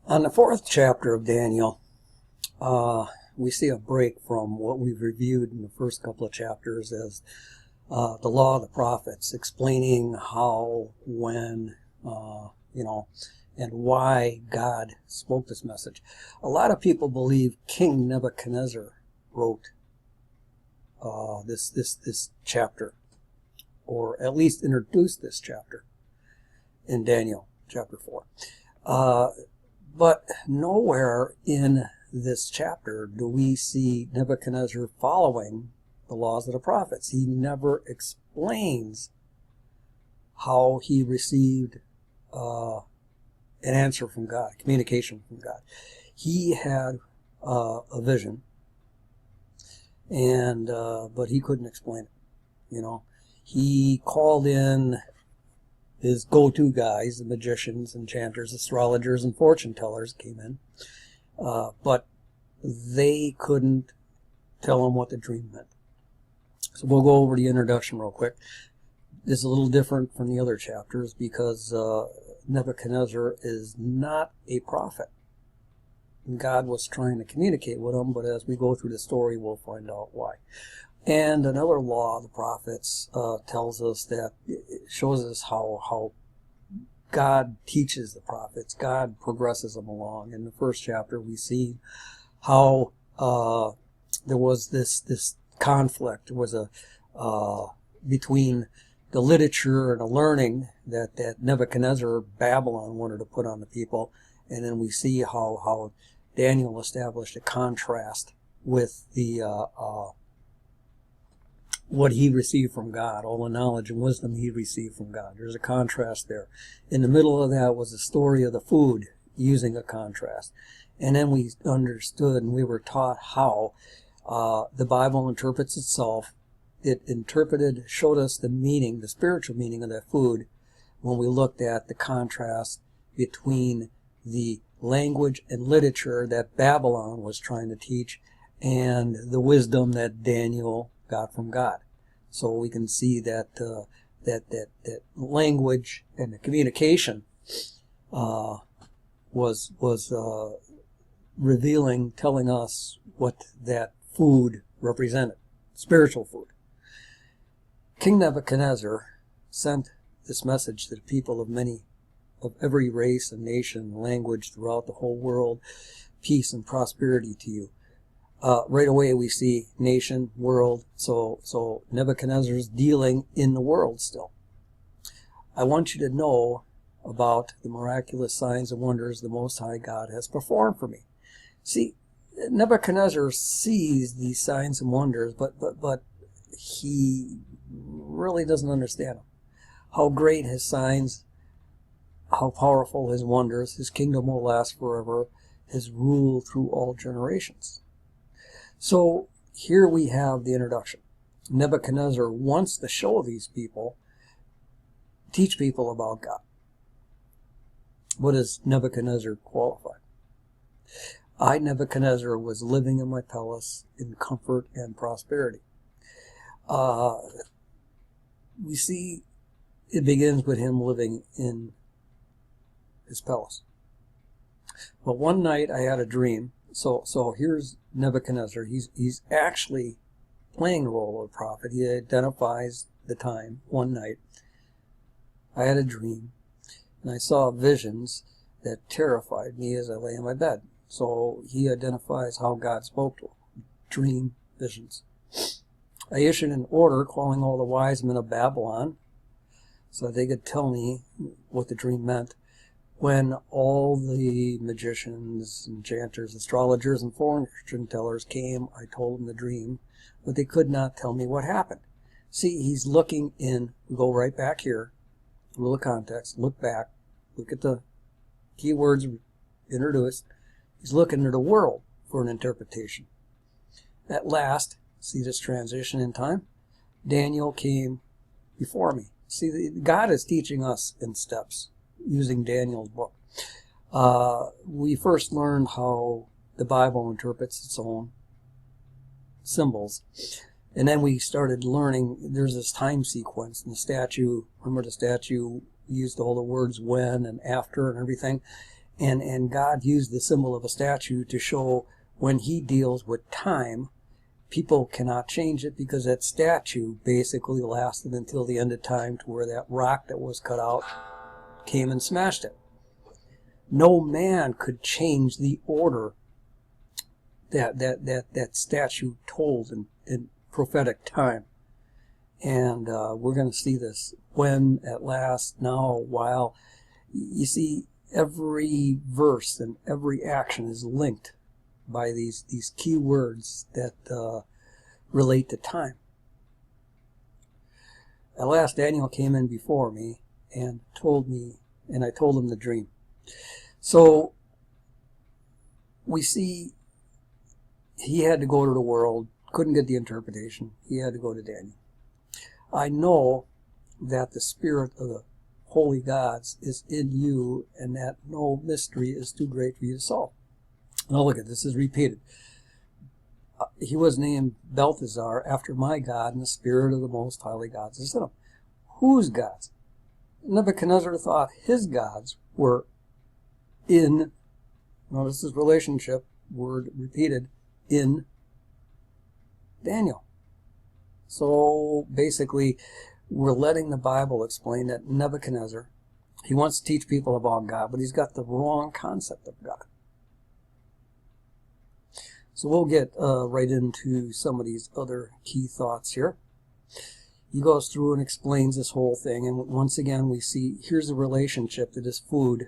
On the fourth chapter of Daniel, we see a break from what we've reviewed in the first couple of chapters as the law of the prophets, explaining how, when, and why God spoke this message. A lot of people believe King Nebuchadnezzar wrote this chapter, or at least introduced this chapter in Daniel chapter 4. But nowhere in this chapter do we see Nebuchadnezzar following the laws of the prophets. He never explains how he received an answer from God, communication from God. He had a vision, and but he couldn't explain it. He called in his go-to guys, the magicians, enchanters, astrologers, and fortune tellers came in, but they couldn't tell him what the dream meant. So we'll go over the introduction real quick. This is a little different from the other chapters because Nebuchadnezzar is not a prophet. God was trying to communicate with him, but as we go through the story, we'll find out why. And another law of the prophets tells us that, it shows us how God teaches the prophets. God progresses them along. In the first chapter, we see how there was this conflict. There was between the literature and the learning that Nebuchadnezzar, Babylon, wanted to put on the people. And then we see how Daniel established a contrast with the what he received from God, all the knowledge and wisdom he received from God. There's a contrast there. In the middle of that was the story of the food, using a contrast. And then we understood and we were taught how the Bible interprets itself. It showed us the meaning, the spiritual meaning of that food when we looked at the contrast between the language and literature that Babylon was trying to teach and the wisdom that Daniel got from God. So we can see that that language and the communication was revealing, telling us what that food represented, spiritual food. King Nebuchadnezzar sent this message to the people of every race and nation and language throughout the whole world: peace and prosperity to you. Right away we see nation, world, so Nebuchadnezzar's dealing in the world still. I want you to know about the miraculous signs and wonders the Most High God has performed for me. See, Nebuchadnezzar sees these signs and wonders, but he really doesn't understand them. How great his signs, how powerful his wonders, his kingdom will last forever, his rule through all generations. So here we have the introduction. Nebuchadnezzar wants to show these people, teach people about God. What does Nebuchadnezzar qualify? I, Nebuchadnezzar, was living in my palace in comfort and prosperity. We see it begins with him living in his palace. But one night I had a dream. So here's Nebuchadnezzar. He's actually playing the role of a prophet. He identifies the time. One night I had a dream, and I saw visions that terrified me as I lay in my bed. So he identifies how God spoke to him. Dream, visions. I issued an order calling all the wise men of Babylon so that they could tell me what the dream meant. When all the magicians, enchanters, astrologers, and fortune tellers came, I told them the dream, but they could not tell me what happened. See, he's looking in, go right back here, a little context, look back, look at the key words introduced. He's looking at the world for an interpretation. At last, see this transition in time? Daniel came before me. See, God is teaching us in steps, using Daniel's book. We first learned how the Bible interprets its own symbols. And then we started learning there's this time sequence in the statue. Remember the statue used all the words when and after and everything. And God used the symbol of a statue to show when he deals with time, people cannot change it, because that statue basically lasted until the end of time, to where that rock that was cut out came and smashed it. No man could change the order that statue told in prophetic time. And we're going to see this when, at last, now, while. You see, every verse and every action is linked by these key words that relate to time. At last, Daniel came in before me and told me, and I told him the dream. So we see he had to go to the world, couldn't get the interpretation. He had to go to Daniel. I know that the spirit of the holy gods is in you, and that no mystery is too great for you to solve. Now look at this, is repeated. He was named Belteshazzar, after my God, and the spirit of the most highly gods is in him. Whose gods? Nebuchadnezzar thought his gods were in, notice this relationship, word repeated, in Daniel. So basically, we're letting the Bible explain that Nebuchadnezzar, he wants to teach people about God, but he's got the wrong concept of God. So we'll get right into some of these other key thoughts here. He goes through and explains this whole thing, and once again we see, here's the relationship to this food.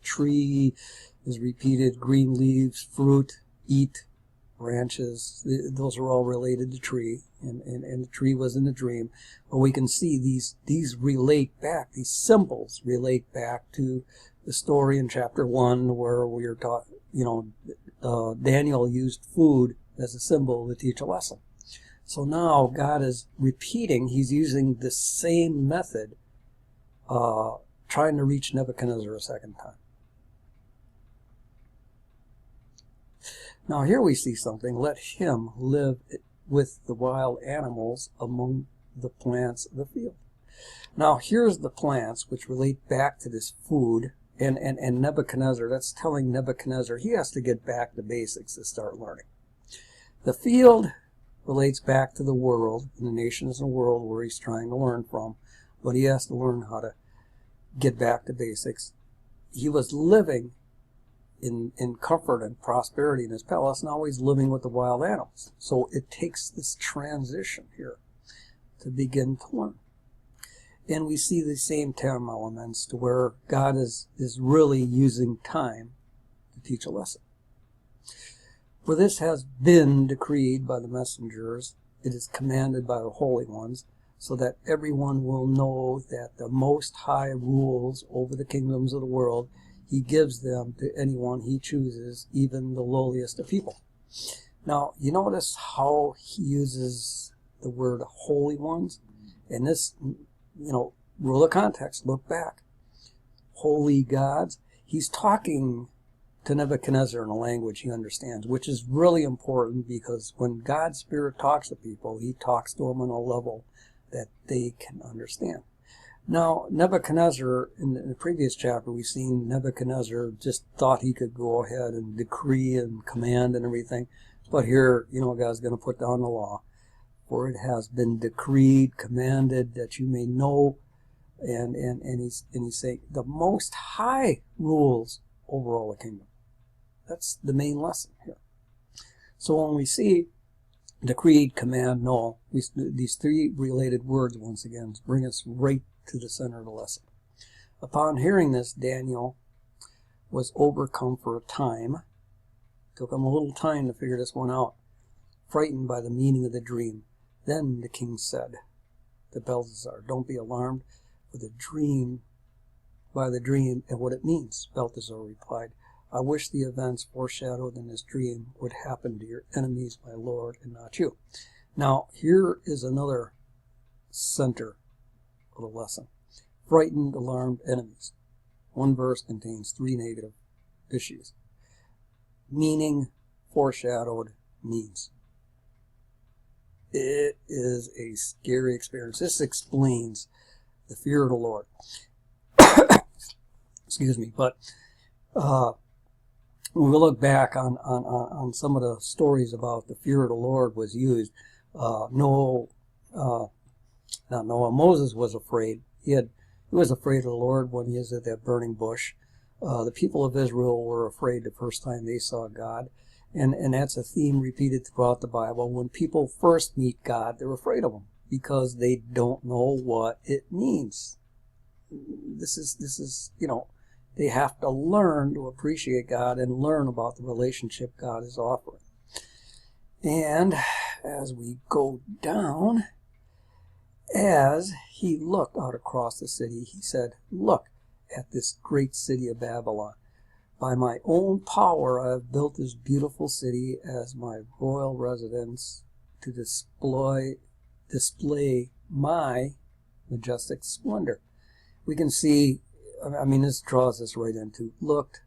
Tree is repeated, green leaves, fruit, eat, branches, those are all related to tree, and the tree was in the dream. But we can see these relate back, these symbols relate back to the story in chapter 1 where we are taught, Daniel used food as a symbol to teach a lesson. So now God is repeating, he's using the same method, trying to reach Nebuchadnezzar a second time. Now here we see something, let him live with the wild animals among the plants of the field. Now here's the plants which relate back to this food, and Nebuchadnezzar, that's telling Nebuchadnezzar he has to get back to basics to start learning. The field relates back to the world, and the nations and the world where he's trying to learn from, but he has to learn how to get back to basics. He was living in comfort and prosperity in his palace, now he's living with the wild animals. So it takes this transition here to begin to learn. And we see the same time elements to where God is really using time to teach a lesson. For this has been decreed by the messengers, it is commanded by the holy ones, so that everyone will know that the Most High rules over the kingdoms of the world. He gives them to anyone he chooses, even the lowliest of people. Now, you notice how he uses the word holy ones? And this, rule of context, look back. Holy gods. He's talking to Nebuchadnezzar in a language he understands, which is really important, because when God's Spirit talks to people, he talks to them on a level that they can understand. Now, Nebuchadnezzar, in the previous chapter, we've seen Nebuchadnezzar just thought he could go ahead and decree and command and everything. But here, God's going to put down the law. For it has been decreed, commanded, that you may know. And he's saying the Most High rules over all the kingdom. That's the main lesson here. So when we see decreed, command, know, these three related words, once again, bring us right to the center of the lesson. Upon hearing this, Daniel was overcome for a time. Took him a little time to figure this one out. Frightened by the meaning of the dream. Then the king said to Belteshazzar, don't be alarmed by the dream and what it means. Belteshazzar replied, I wish the events foreshadowed in this dream would happen to your enemies, my lord, and not you. Now, here is another center of the lesson. Frightened, alarmed enemies. One verse contains three negative issues. Meaning, foreshadowed, means. It is a scary experience. This explains the fear of the Lord. Excuse me, but when we look back on some of the stories about the fear of the Lord was used, Moses was afraid. He was afraid of the Lord when he was at that burning bush. The people of Israel were afraid the first time they saw God. And that's a theme repeated throughout the Bible. When people first meet God, they're afraid of him because they don't know what it means. This is, they have to learn to appreciate God and learn about the relationship God is offering. And as we go down, as he looked out across the city, he said, "Look at this great city of Babylon. By my own power I have built this beautiful city as my royal residence to display my majestic splendor." We can see, this draws us right into look,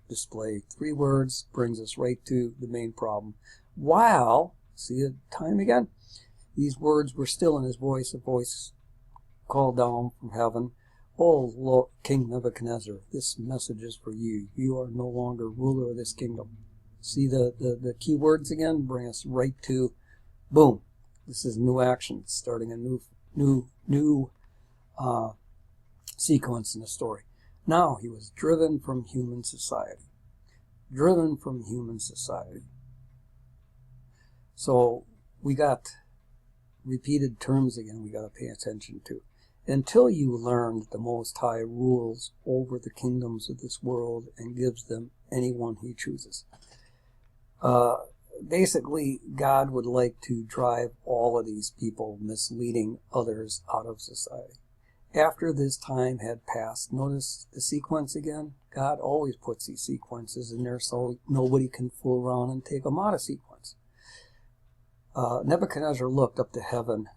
display. 3 words brings us right to the main problem. While, see the time again? These words were still in his voice. A voice called down from heaven, "Oh, Lord, King Nebuchadnezzar, this message is for you. You are no longer ruler of this kingdom." See the key words again? Bring us right to, boom. This is new action, starting a new sequence in the story. Now he was driven from human society. Driven from human society. So we got repeated terms again we got to pay attention to. Until you learn that the Most High rules over the kingdoms of this world and gives them anyone he chooses. Basically, God would like to drive all of these people misleading others out of society. After this time had passed, notice the sequence again. God always puts these sequences in there so nobody can fool around and take them out of sequence. Nebuchadnezzar looked up to heaven.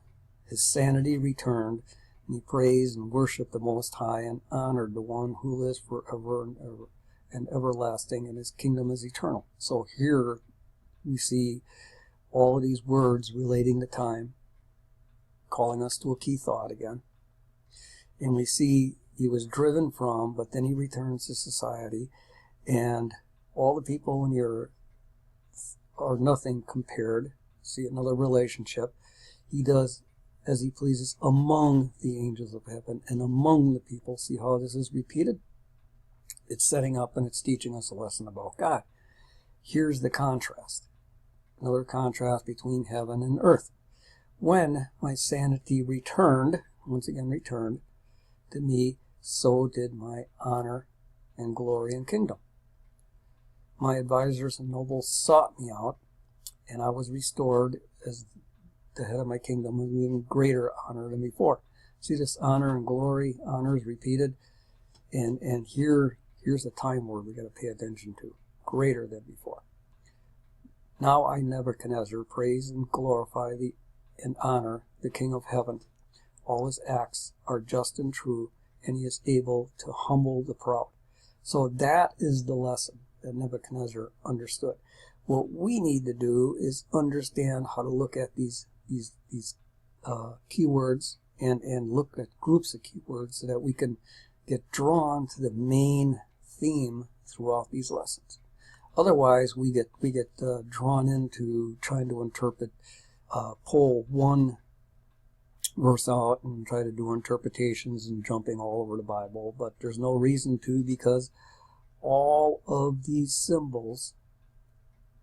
His sanity returned, and he praised and worshipped the Most High and honored the one who lives forever and ever and everlasting, and his kingdom is eternal. So here we see all of these words relating to time, calling us to a key thought again. And we see he was driven from, but then he returns to society, and all the people in the earth are nothing compared. See another relationship. He does as he pleases among the angels of heaven and among the people. See how this is repeated? It's setting up and it's teaching us a lesson about God. Here's the contrast. Another contrast between heaven and earth. When my sanity returned, once again returned, to me, so did my honor and glory and kingdom. My advisors and nobles sought me out, and I was restored as the head of my kingdom with even greater honor than before. See this honor and glory, honor is repeated, and here's the time word we got to pay attention to, greater than before. Now I, Nebuchadnezzar, praise and glorify and honor the King of heaven. All his acts are just and true, and he is able to humble the proud. So that is the lesson that Nebuchadnezzar understood. What we need to do is understand how to look at these keywords and look at groups of keywords so that we can get drawn to the main theme throughout these lessons. Otherwise, we get drawn into trying to interpret, pull one verse out and try to do interpretations and jumping all over the Bible. But there's no reason to, because all of these symbols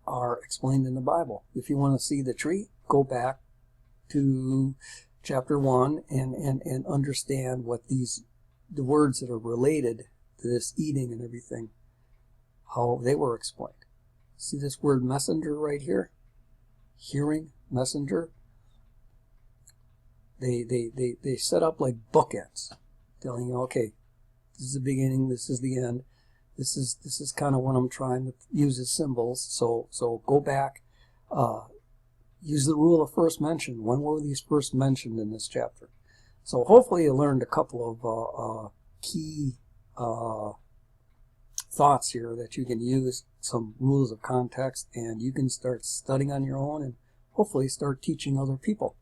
are explained in the Bible. If you want to see the tree, go back to chapter 1 and understand what the words that are related to this eating and everything, how they were explained. See this word messenger right here? Hearing, messenger. They set up like bookends, telling you, okay, this is the beginning, this is the end. This is kind of what I'm trying to use as symbols. So go back, use the rule of first mention. When were these first mentioned in this chapter? So hopefully you learned a couple of key thoughts here that you can use, some rules of context, and you can start studying on your own and hopefully start teaching other people.